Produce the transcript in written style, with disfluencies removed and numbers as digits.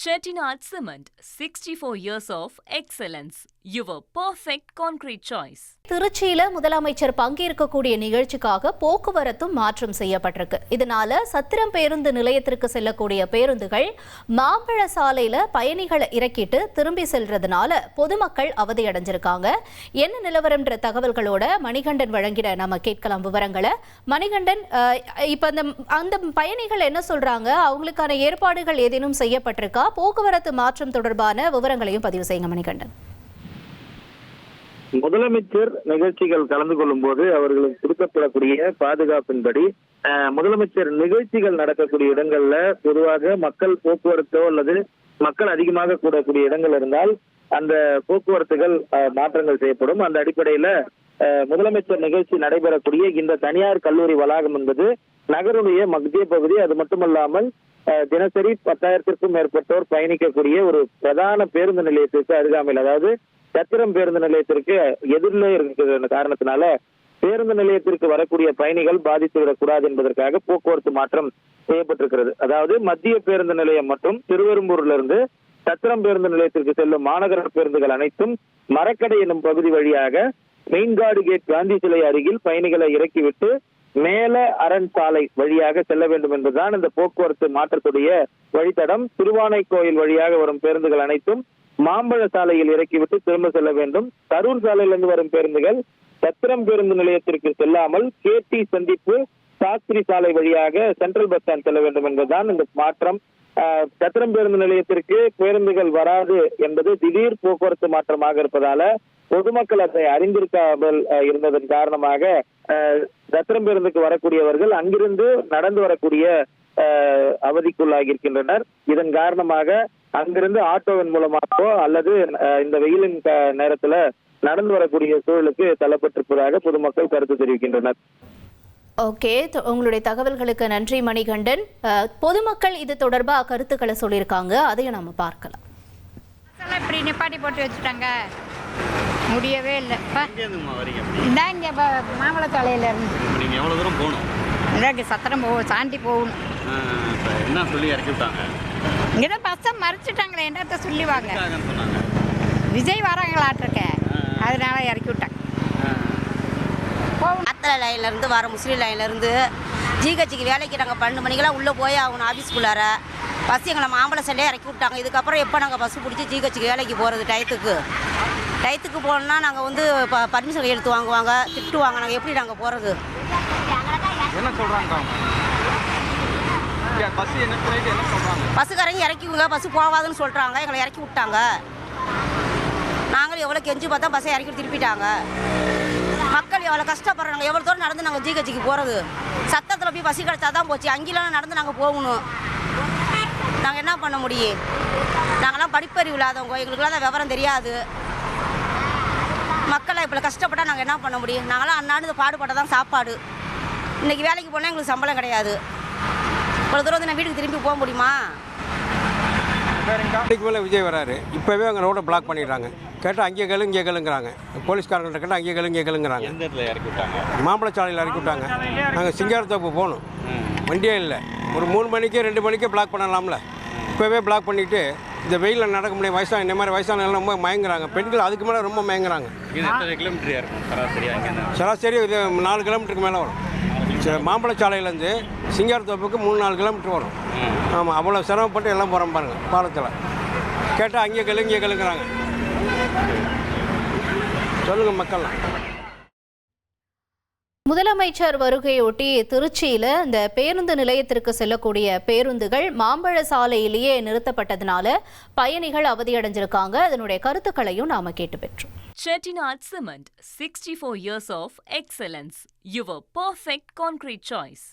Chettinad Cement, 64 years of excellence. Your perfect concrete choice. திருச்சியில முதலமைச்சர் பங்கேற்கக்கூடிய நிகழ்ச்சிக்காக போக்குவரத்தும் மாற்றம் செய்யப்பட்டிருக்கு. இதனால சத்திரம் பேருந்து நிலையத்திற்கு செல்லக்கூடிய பேருந்துகள் மாம்பழ சாலையில பயணிகளை இறக்கிட்டு திரும்பி செல்றதுனால பொதுமக்கள் அவதியடைஞ்சிருக்காங்க. என்ன நிலவரம்ன்ற தகவல்களோட மணிகண்டன் வழங்கிட நம்ம கேட்கலாம் விவரங்களை. மணிகண்டன், இப்ப அந்த பயணிகள் என்ன சொல்றாங்க? அவங்களுக்கான ஏற்பாடுகள் ஏதேனும் செய்யப்பட்டிருக்கா? போக்குவரத்து மாற்றம் தொடர்பான விவரங்களையும் பதிவு செய்யுங்க மணிகண்டன். முதலமைச்சர் நிகழ்ச்சிகள் கலந்து கொள்ளும் போது அவர்களுக்கு கொடுக்கப்படக்கூடிய பாதுகாப்பின்படி முதலமைச்சர் நிகழ்ச்சிகள் நடக்கக்கூடிய இடங்கள்ல பொதுவாக மக்கள் போக்குவரத்தோ அல்லது மக்கள் அதிகமாக கூடக்கூடிய இடங்கள் இருந்தால் அந்த போக்குவரத்துகள் மாற்றங்கள் செய்யப்படும். அந்த அடிப்படையில முதலமைச்சர் நிகழ்ச்சி நடைபெறக்கூடிய இந்த தனியார் கல்லூரி வளாகம் என்பது நகருடைய மத்திய பகுதி. அது மட்டுமல்லாமல் தினசரி 10,000க்கும் மேற்பட்டோர் பயணிக்கக்கூடிய ஒரு பிரதான பேருந்து நிலையத்திற்கு அருகாமையில், அதாவது சத்திரம் பேருந்து நிலையத்திற்கு எதிரிலே இருக்கிற காரணத்தினால பேருந்து நிலையத்திற்கு வரக்கூடிய பயணிகள் பாதித்து விடக்கூடாது என்பதற்காக போக்குவரத்து மாற்றம் செய்யப்பட்டிருக்கிறது. அதாவது மத்திய பேருந்து நிலையம் மற்றும் திருவெரும்பூர்ல இருந்து சத்திரம் பேருந்து நிலையத்திற்கு செல்லும் மாநகர பேருந்துகள் அனைத்தும் மரக்கடை என்னும் பகுதி வழியாக மெயின்காடு கேட் காந்தி சிலை அருகில் பயணிகளை இறக்கிவிட்டு மேல அரண் சாலை வழியாக செல்ல வேண்டும் என்பதுதான் இந்த போக்குவரத்து மாற்றத்துடைய வழித்தடம். திருவானைக்கோயில் வழியாக வரும் பேருந்துகள் அனைத்தும் மாம்பழ சாலையில் இறக்கிவிட்டு திரும்ப செல்ல வேண்டும். கரூர் சாலையிலிருந்து வரும் பேருந்துகள் சத்திரம் பேருந்து நிலையத்திற்கு செல்லாமல் கேடி சந்திப்பு சாஸ்திரி சாலை வழியாக சென்ட்ரல் பஸ் ஸ்டாண்ட் செல்ல வேண்டும் என்பதுதான் இந்த மாற்றம். சத்திரம் பேருந்து நிலையத்திற்கு பேருந்துகள் வராது என்பது திடீர் போக்குவரத்து மாற்றமாக இருப்பதால பொதுமக்கள் அதை அறிந்திருக்காமல் இருந்ததன் காரணமாக சத்திரம் பேருந்துக்கு வரக்கூடியவர்கள் அங்கிருந்து நடந்து வரக்கூடிய அவதிக்குள்ளாகி இருக்கின்றனர். இதன் காரணமாக அங்கிருந்து ஆட்டோவின் மூலமாகவோ அல்லது இந்த வெயிலின் நேரத்துல நடந்து வரக்கூடிய சூழலுக்கு தள்ளப்பட்டிருப்பதாக பொதுமக்கள் கருத்து தெரிவிக்கின்றனர். ஓகே, உங்களுடைய தகவல்களுக்கு நன்றி மணிகண்டன். பொதுமக்கள் இது தொடர்பா கருத்துக்களை சொல்லியிருக்காங்க, அதையும் நம்ம பார்க்கலாம். இப்படி நிப்பாட்டி போட்டு வச்சுட்டாங்க, முடியவே இல்லை. இங்கே மாம்பழத்தாலையில இருந்து நீங்கள் எவ்வளோ தூரம் போகணும்? இங்கே சத்திரம் சாண்டி போகணும். என்ன சொல்லி இறக்கி விட்டாங்க? இங்கே தான் பஸ்ஸை மறைச்சிட்டாங்களே, என்னத்த சொல்லிவாங்க. விஜய் வராங்களாட்டிருக்கேன், அதனால இறக்கி விட்டாங்க. அத்தலை லைன்லேருந்து வர முஸ்லீம் லைன்லேருந்து ஜிஹெச்சுக்கு வேலைக்கு நாங்கள் 12 மணிக்கெல்லாம் உள்ளே போய் ஆகணும் ஆஃபீஸ்க்குள்ளார. பஸ் எங்களை மாம்பழ சண்டையே இறக்கி விட்டாங்க. இதுக்கப்புறம் எப்போ நாங்கள் பஸ்ஸு பிடிச்சி ஜிஹெச்சுக்கு வேலைக்கு போகிறது? டயத்துக்கு போனோம்னா நாங்கள் வந்து பர்மிஷன் எடுத்து வாங்குவாங்க, திட்டுவாங்க. நாங்கள் எப்படி நாங்கள் போகிறது? என்ன சொல்கிறாங்க? பஸ்ஸுக்காரங்க இறக்கிவுங்க, பஸ்ஸு போகாதுன்னு சொல்கிறாங்க. எங்களை இறக்கி விட்டாங்க. நாங்களும் எவ்வளோ கெஞ்சி பார்த்தா பஸ்ஸை இறக்கி திருப்பிட்டாங்க. மக்கள் எவ்வளோ கஷ்டப்படுறாங்க. எவ்வளோ தூரம் நடந்து நாங்கள் ஜிஹெச்சுக்கு போகிறது? சத்தத்தில் போய் பஸ் கிடச்சா தான் போச்சு. அங்கெல்லாம் நடந்து நாங்கள் போகணும். நாங்கள் என்ன பண்ண முடியும்? நாங்கள்லாம் படிப்பறிவு இல்லாதவங்க, எங்களுக்குலாம் தான் விவரம் தெரியாது. மக்களை இப்போ கஷ்டப்பட்டால் நாங்கள் என்ன பண்ண முடியும்? நாங்களாம் அன்னாண்டு பாடுபட்ட தான் சாப்பாடு. இன்றைக்கி வேலைக்கு போனால் எங்களுக்கு சம்பளம் கிடையாது. இவ்வளோ தூரம் வந்து நான் வீட்டுக்கு திரும்பி போக முடியுமா? இதுக்கு மேலே விஜய் வராரு. இப்போவே அங்கே ரோடை பிளாக் பண்ணிடுறாங்க. கேட்டால் அங்கே கேளு இங்கே கேளுங்கிறாங்க. போலீஸ்காரங்கள்ட்ட கேட்டால் அங்கே கேளு இங்கே கேளுங்கிறாங்க. எந்த இடத்துல இறக்கி விட்டாங்க? மாம்பழச்சாலையில் இறக்கி விட்டாங்க. நாங்கள் சிங்காரத்தோப்பு போகணும், வண்டியே இல்லை. ஒரு 3 மணிக்கு 2 மணிக்கே பிளாக் பண்ணலாம்ல. இப்போவே பிளாக் பண்ணிவிட்டு இந்த வெயிலில் நடக்க முடியும். இந்த மாதிரி வயசானவங்க ரொம்ப மயங்குறாங்க. பெண்கள் அதுக்கு மேலே ரொம்ப மயங்குறாங்க. இது எத்தனை கிலோமீட்டர் இருக்கும் சராசரியாக? சராசரி இது 4 கிலோமீட்டருக்கு மேலே வரும். மாம்பழச்சாலையிலேருந்து சிங்காரத்தோப்புக்கு 3-4 கிலோமீட்டர் வரும். ஆமாம், அவ்வளோ சிரமப்பட்டு எல்லாம் போகிறோம் பாருங்கள் பாலத்தில். கேட்டால் அங்கே கேளு இங்கே கேளுங்கிறாங்க. சொல்லுங்கள் மக்கள்லாம். முதலமைச்சர் வருகையொட்டி திருச்சியில இந்த பேருந்து நிலையத்திற்கு செல்லக்கூடிய பேருந்துகள் மாம்பழ சாலையிலேயே நிறுத்தப்பட்டதுனால பயணிகள் அவதியடைஞ்சிருக்காங்க. அதனுடைய கருத்துக்களையும் நாம கேட்டு பெற்றோம். Chettinad Cement, 64 years of excellence. Your perfect concrete choice.